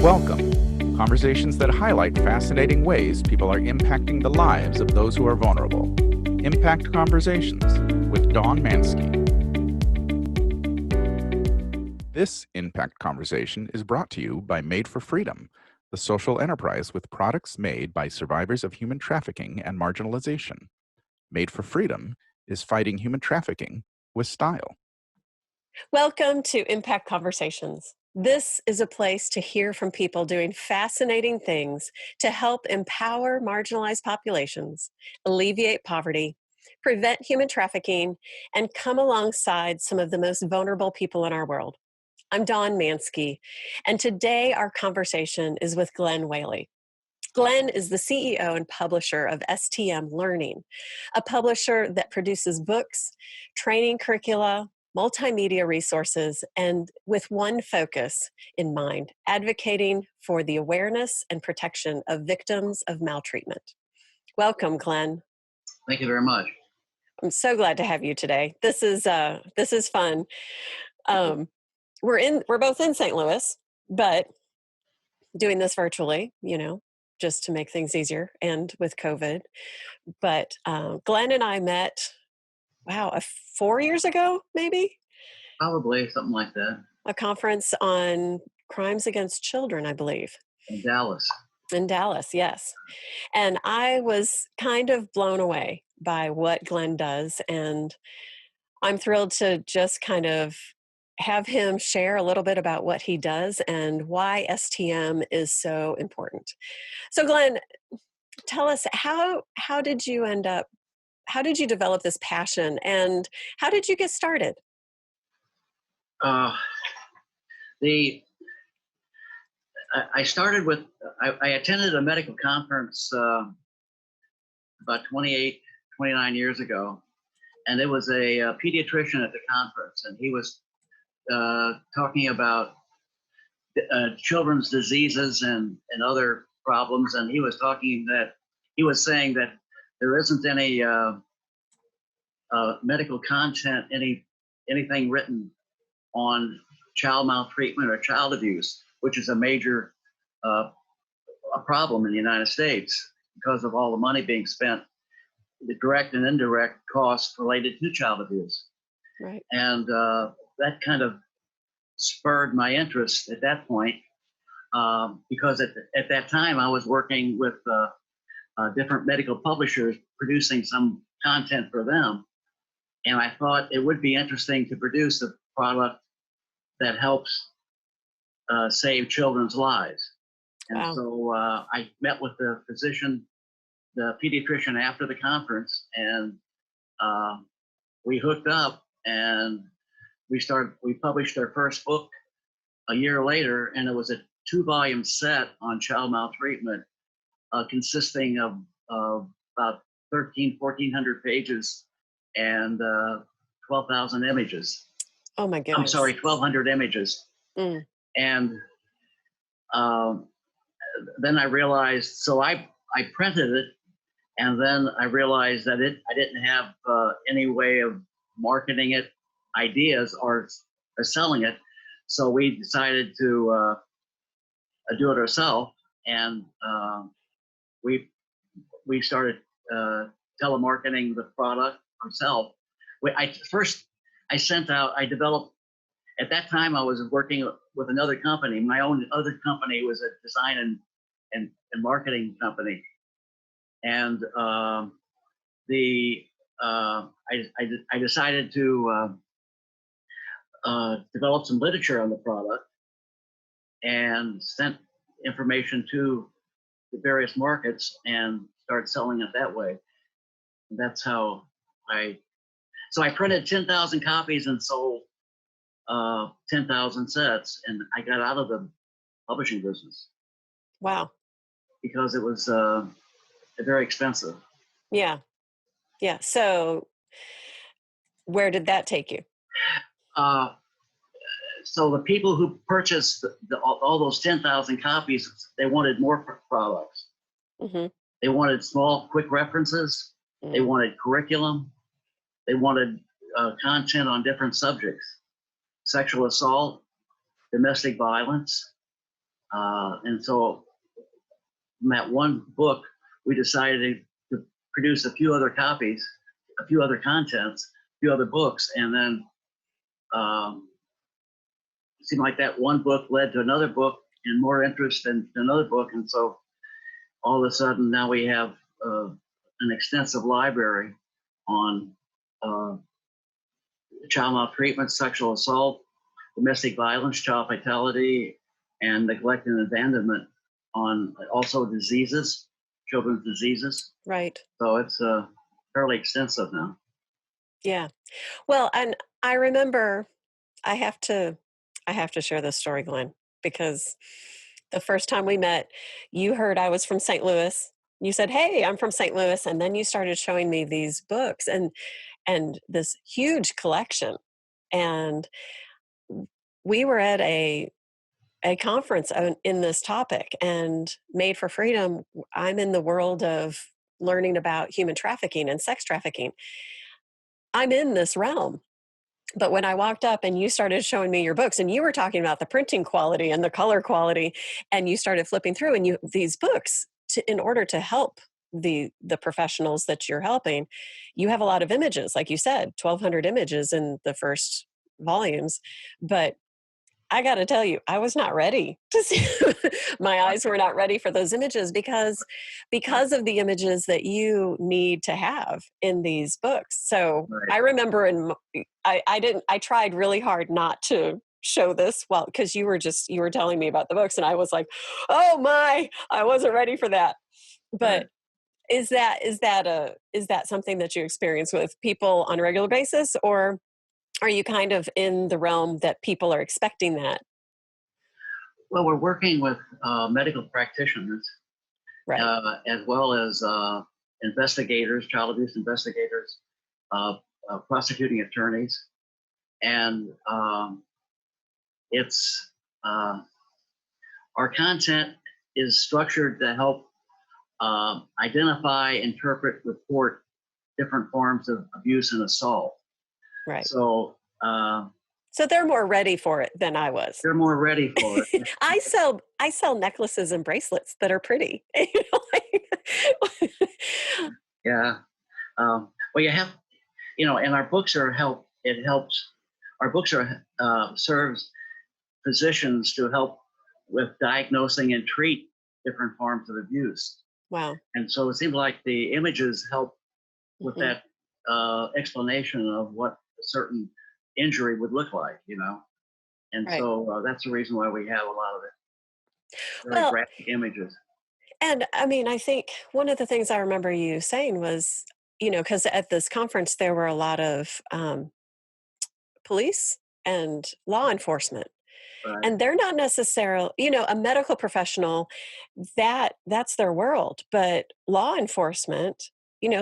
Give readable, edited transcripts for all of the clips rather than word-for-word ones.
Welcome. Conversations that highlight fascinating ways people are impacting the lives of those who are vulnerable. Impact Conversations with Dawn Mansky. This Impact Conversation is brought to you by Made for Freedom, the social enterprise with products made by survivors of human trafficking and marginalization. Made for Freedom is fighting human trafficking with style. Welcome to Impact Conversations. This is a place to hear from people doing fascinating things to help empower marginalized populations, alleviate poverty, prevent human trafficking, and come alongside some of the most vulnerable people in our world. I'm Dawn Mansky, and today our conversation is with Glenn Whaley. Glenn is the CEO and publisher of STM Learning, a publisher that produces books, training curricula, multimedia resources, and with one focus in mind, advocating for the awareness and protection of victims of maltreatment. Welcome, Glenn. Thank you very much. I'm so glad to have you today. This is fun. We're both in St. Louis, but doing this virtually, just to make things easier and with COVID. But Glenn and I met, 4 years ago, maybe? Probably, something like that. A conference on crimes against children, I believe. In Dallas. In Dallas, yes. And I was kind of blown away by what Glenn does. And I'm thrilled to just kind of have him share a little bit about what he does and why STM is so important. So Glenn, tell us, how did you develop this passion, and how did you get started? I started with, I attended a medical conference about 29 years ago, and there was a pediatrician at the conference, and he was talking about children's diseases and other problems, and he was saying that there isn't any medical content, anything written on child maltreatment or child abuse, which is a major a problem in the United States because of all the money being spent, the direct and indirect costs related to child abuse. Right. And that kind of spurred my interest at that point, because at that time I was working with different medical publishers producing some content for them. And I thought it would be interesting to produce a product that helps save children's lives. And Wow. so I met with the physician, the pediatrician, after the conference, and we hooked up, and we published our first book a year later, and it was a 2-volume set on child maltreatment, consisting of about 1,400 pages and 12,000 images. Oh my goodness. I'm sorry, 1,200 images. Mm. And then I realized, so I printed it, and then I realized that I didn't have any way of marketing it, ideas, or selling it. So we decided to do it ourselves, and we started telemarketing the product ourselves. I developed, at that time I was working with another company. My own other company was a design and marketing company. And I decided to develop some literature on the product and sent information to the various markets and started selling it that way. And that's how I printed 10,000 copies and sold 10,000 sets, and I got out of the publishing business. Wow. Because it was very expensive. Yeah. So where did that take you? So the people who purchased all those 10,000 copies, they wanted more products. Mm-hmm. They wanted small, quick references. Mm-hmm. They wanted curriculum. They wanted content on different subjects: sexual assault, domestic violence, And so from that one book, we decided to produce a few other copies, a few other contents, a few other books, and then it seemed like that one book led to another book and more interest in another book. And so all of a sudden now we have an extensive library on child maltreatment, sexual assault, domestic violence, child fatality, and neglect and abandonment, on also diseases, children's diseases. Right. So it's fairly extensive now. Yeah. Well, and I remember I have to share this story, Glenn, because the first time we met, you heard I was from St. Louis. You said, "Hey, I'm from St. Louis," and then you started showing me these books and this huge collection. And we were at a conference in this topic, and Made for Freedom. I'm in the world of learning about human trafficking and sex trafficking. I'm in this realm. But when I walked up and you started showing me your books, and you were talking about the printing quality and the color quality, and you started flipping through, and these books, in order to help the professionals that you're helping, you have a lot of images, like you said, 1,200 images in the first volumes. But I got to tell you, I was not ready to see. My eyes were not ready for those images because of the images that you need to have in these books. So Right. I remember I tried really hard not to show this, well, because you were telling me about the books, and I was like, oh my, I wasn't ready for that. Right. But is that something that you experience with people on a regular basis, or are you kind of in the realm that people are expecting that? Well, we're working with medical practitioners Right. as well as investigators, child abuse investigators, uh, prosecuting attorneys, and it's our content is structured to help identify, interpret, report different forms of abuse and assault. Right. So So they're more ready for it than I was. they're more ready for it. I sell necklaces and bracelets that are pretty. You know, like- Yeah. Well, you have, and our books are help. It helps. Our books are serves physicians to help with diagnosing and treat different forms of abuse. wow. And so it seems like the images help with Mhm. that explanation of what a certain injury would look like. And Right. so that's the reason why we have a lot of it, very Well, graphic images. and I mean, I think one of the things I remember you saying was, because at this conference there were a lot of police and law enforcement. Right. And they're not necessarily, a medical professional, that's their world. But law enforcement,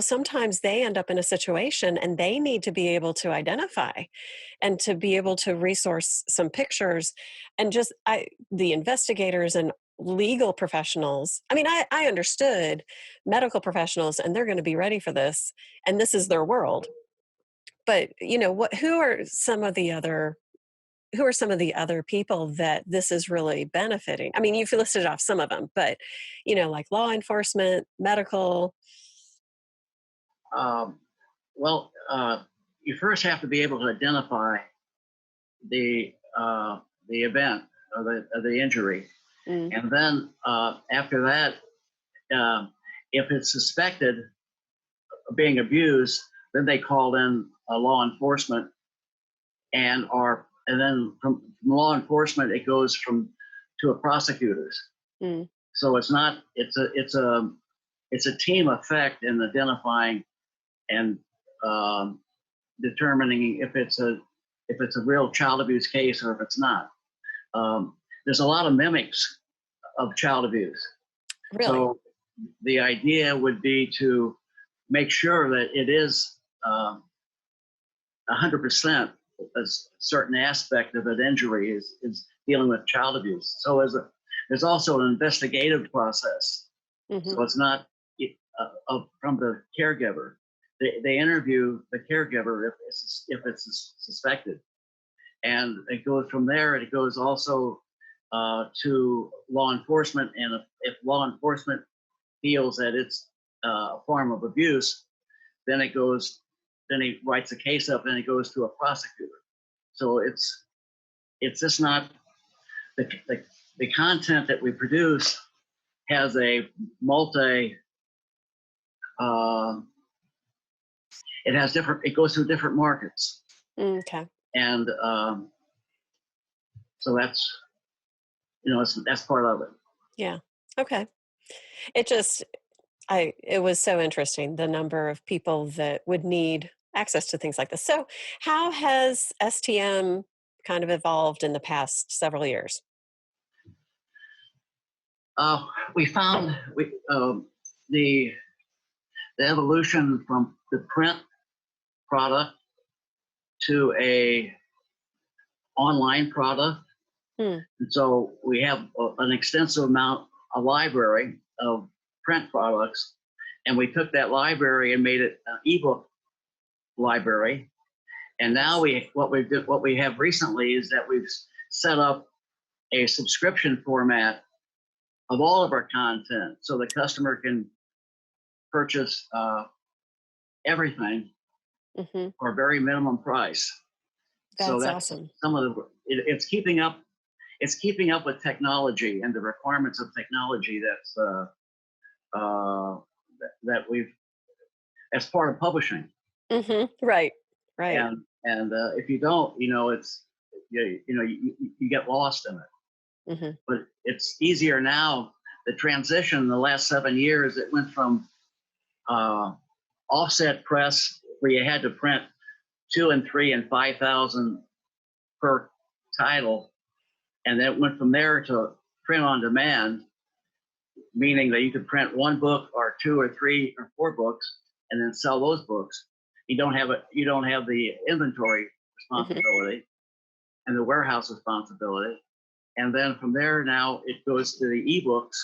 sometimes they end up in a situation and they need to be able to identify and to be able to resource some pictures. And the investigators and legal professionals, I mean, I understood medical professionals, and they're going to be ready for this, and this is their world. But who are some of the other people that this is really benefiting? I mean, you've listed off some of them, but like law enforcement, medical. Um, well, you first have to be able to identify the event of the injury, Mm, and then after that, uh, if it's suspected of being abused, then they call in law enforcement, and then from law enforcement it goes to a prosecutors. mm, So it's a team effect in identifying and um, determining if it's a real child abuse case or if it's not. Um, there's a lot of mimics of child abuse. really? So the idea would be to make sure that it is 100% a certain aspect of an injury is dealing with child abuse. So there's also an investigative process. Hmm. So it's not from the caregiver. They interview the caregiver if it's suspected, and it goes from there. It goes also to law enforcement, and if law enforcement feels that it's a form of abuse, then it goes, then he writes a case up and it goes to a prosecutor. So it's just not the content that we produce has a multi it has different, it goes through different markets, Okay. and so that's, that's part of it. Yeah. Okay. It just, it was so interesting, the number of people that would need access to things like this. So, how has STM kind of evolved in the past several years? We found the the evolution from the print product to a online product. Hmm. And so we have an extensive amount, a library of print products, and we took that library and made it an ebook library. And now what we have recently is that we've set up a subscription format of all of our content, so the customer can purchase everything Hmm. for a very minimum price. So That's that's awesome. some of it's keeping up. It's keeping up with technology and the requirements of technology uh, that we've, as part of publishing. Right. Right. And if you don't, it's you get lost in it. Hmm. But it's easier now. The transition in the last 7 years, it went from offset press, where you had to print 2 and 3 and 5,000 per title, and then it went from there to print on demand, meaning that you could print one book or 2 or 3 or 4 books and then sell those books. You don't have the inventory Hmm. responsibility and the warehouse responsibility. And then from there, now it goes to the ebooks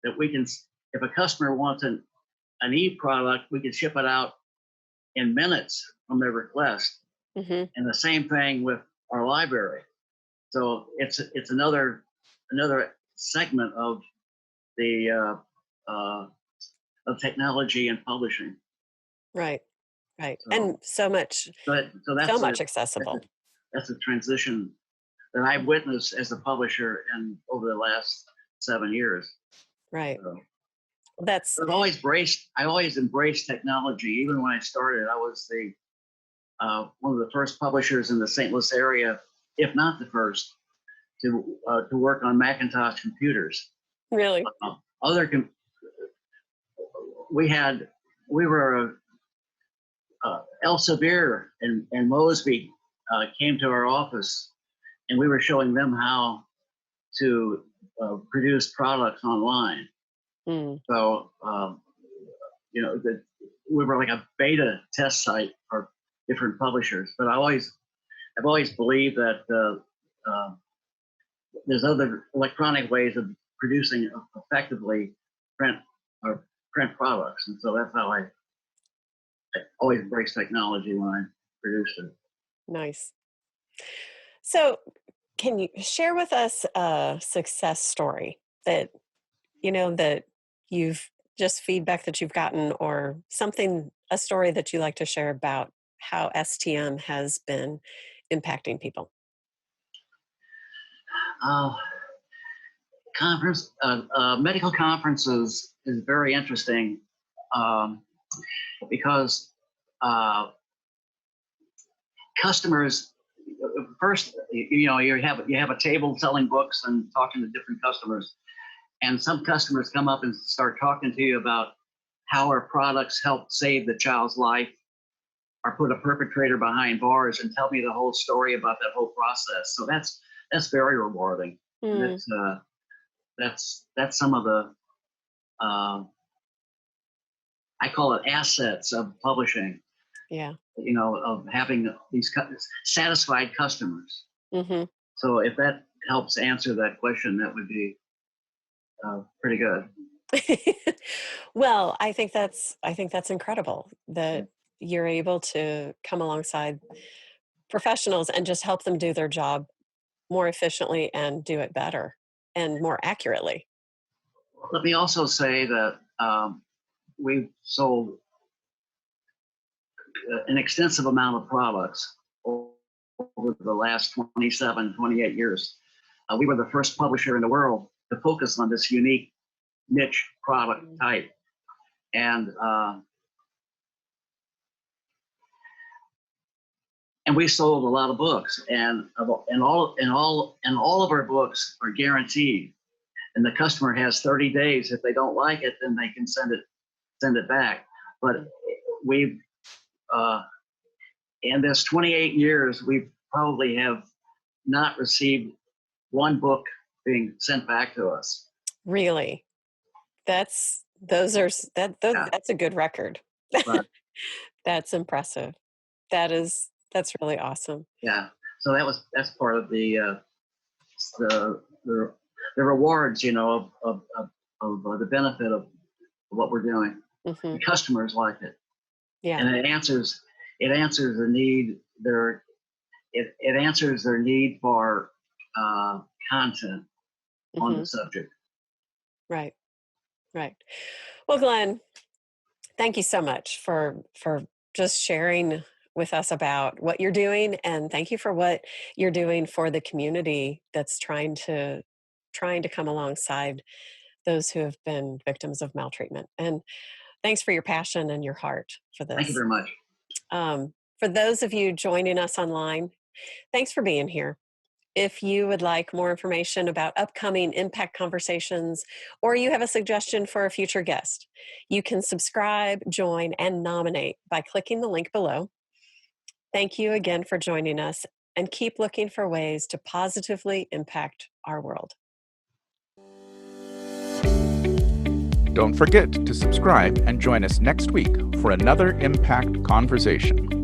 that we can, if a customer wants an e-product, we can ship it out in minutes from their request. Hmm. And the same thing with our library. So it's another segment of the of technology and publishing. Right. Right. So, And so much, so so that's much that's a accessible. that's a transition that I've witnessed as a publisher and over the last 7 years. Right. So, That's, I always embraced technology. Even when I started, I was the one of the first publishers in the St. Louis area, if not the first, to work on Macintosh computers. really. Other we were Elsevier and Mosby came to our office, and we were showing them how to produce products online. Mm. So we were like a beta test site for different publishers. But I've always believed that there's other electronic ways of producing effectively print print products, and so that's how I always embrace technology when I produce it. Nice. So, can you share with us a success story that, that you've just feedback that you've gotten, or something, a story that you like to share about how STM has been impacting people? Uh, Medical conferences is very interesting, um, because uh, customers first, you have a table selling books and talking to different customers, and some customers come up and start talking to you about how our products helped save the child's life or put a perpetrator behind bars, and tell me the whole story about that whole process. So that's very rewarding. And Mm, that's some of the uh, I call it assets of publishing. yeah. Of having these satisfied customers. Hmm. So if that helps answer that question, that would be pretty good. Well, I think that's incredible that you're able to come alongside professionals and just help them do their job more efficiently and do it better and more accurately. Let me also say that we've sold an extensive amount of products over the last 27, 28 years. We were the first publisher in the world to focus on this unique niche product type. And we sold a lot of books, and all of our books are guaranteed. And the customer has 30 days. If they don't like it, then they can send it back. But we've in this 28 years, we probably have not received one book being sent back to us. Really? That's a good record. Right. That's impressive. That's really awesome. Yeah. So that's part of the rewards, of the benefit of what we're doing. Hmm. The customers like it. Yeah. And it answers the need. It answers their need for content on Hmm. the subject. Right. Right. Well, Glenn, thank you so much for just sharing with us about what you're doing, and thank you for what you're doing for the community that's trying to come alongside those who have been victims of maltreatment. And thanks for your passion and your heart for Thank you this. very much. For those of you joining us online, thanks for being here. If you would like more information about upcoming impact conversations, or you have a suggestion for a future guest, you can subscribe, join, and nominate by clicking the link below. Thank you again for joining us, and keep looking for ways to positively impact our world. Don't forget to subscribe and join us next week for another Impact Conversation.